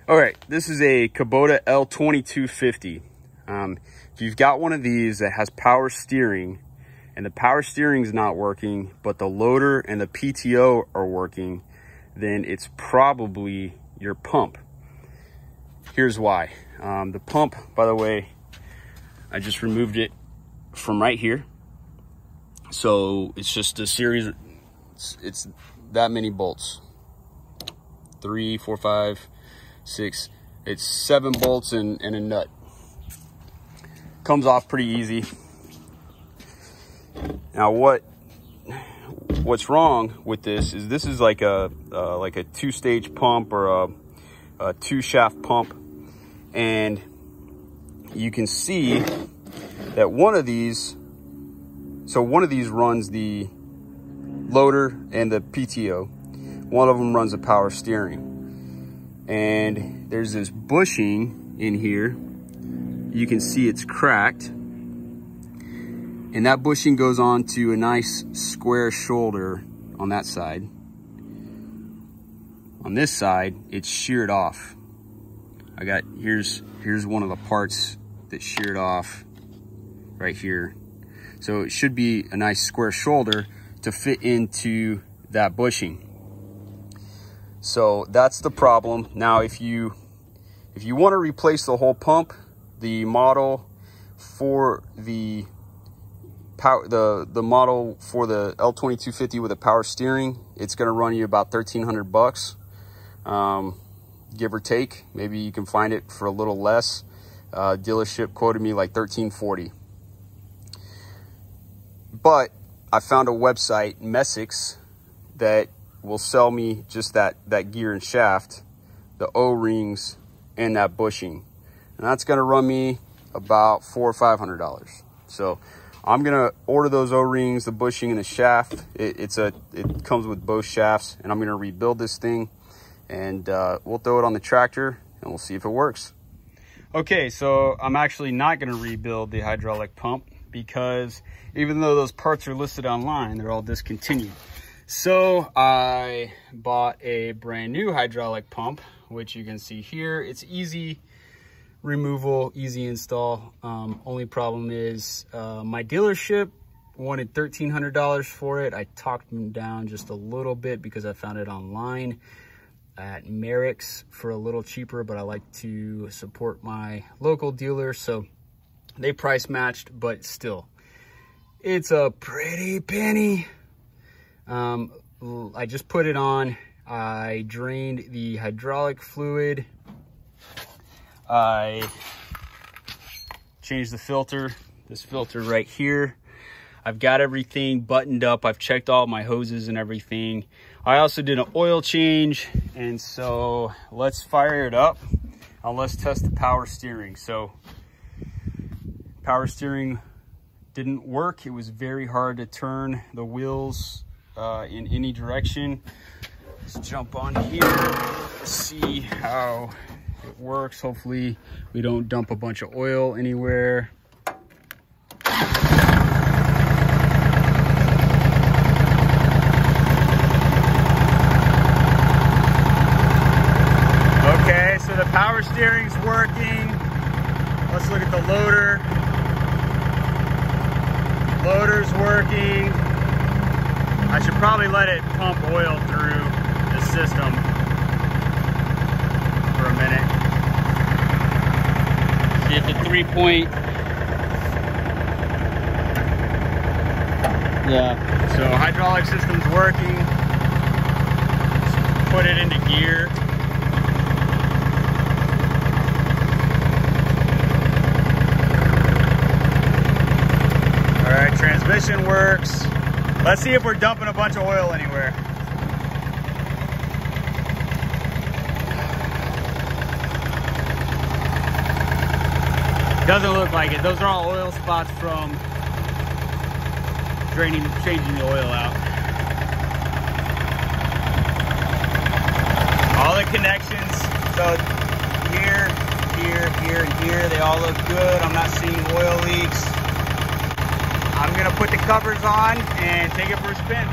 All right, this is a Kubota L2250. If you've got one of these that has power steering and the power steering is not working, but the loader and the PTO are working, then it's probably your pump. Here's why. The pump, by the way, I just removed it from right here. So it's just a series, it's that many bolts. 3, 4, 5, 6. It's 7 bolts and a nut. Comes off pretty easy. Now what's wrong with this is like a 2-stage pump or a 2-shaft pump, and you can see that one of these runs the loader and the PTO. One of them runs the power steering, and there's this bushing in here. You can see it's cracked, and that bushing goes on to a nice square shoulder on that side. On this side, it's sheared off. Here's one of the parts that sheared off right here. So it should be a nice square shoulder to fit into that bushing. So that's the problem. Now, if you want to replace the whole pump, the model for the model for the L2250 with a power steering, it's going to run you about $1,300, give or take. Maybe you can find it for a little less. Dealership quoted me like $1,340. But I found a website, Messiks, that will sell me just that gear and shaft, the O-rings, and that bushing. And that's gonna run me about $400 or $500. So I'm gonna order those O-rings, the bushing, and the shaft. It comes with both shafts, and I'm gonna rebuild this thing, and we'll throw it on the tractor, and we'll see if it works. Okay, so I'm actually not gonna rebuild the hydraulic pump, because even though those parts are listed online, they're all discontinued. So I bought a brand new hydraulic pump, which you can see here. It's easy removal, easy install. Only problem is my dealership wanted $1,300 for it. I talked them down just a little bit because I found it online at Merrick's for a little cheaper, but I like to support my local dealer, so they price matched, but still, it's a pretty penny. I just put it on. I drained the hydraulic fluid. I changed the filter, this filter right here. I've got everything buttoned up. I've checked all my hoses and everything. I also did an oil change, and so let's fire it up and let's test the power steering. So power steering didn't work. It was very hard to turn the wheels in any direction. Let's jump on here, see how it works. Hopefully we don't dump a bunch of oil anywhere. Okay, so the power steering's working. Let's look at the loader. Loader's working. I should probably let it pump oil through the system for a minute. See if the 3-point. Yeah. So hydraulic system's working. Just put it into gear. All right, transmission works. Let's see if we're dumping a bunch of oil anywhere. Doesn't look like it. Those are all oil spots from changing the oil out. All the connections, so here, and here, they all look good. I'm not seeing oil leaks. I'm gonna put the covers on and take it for a spin.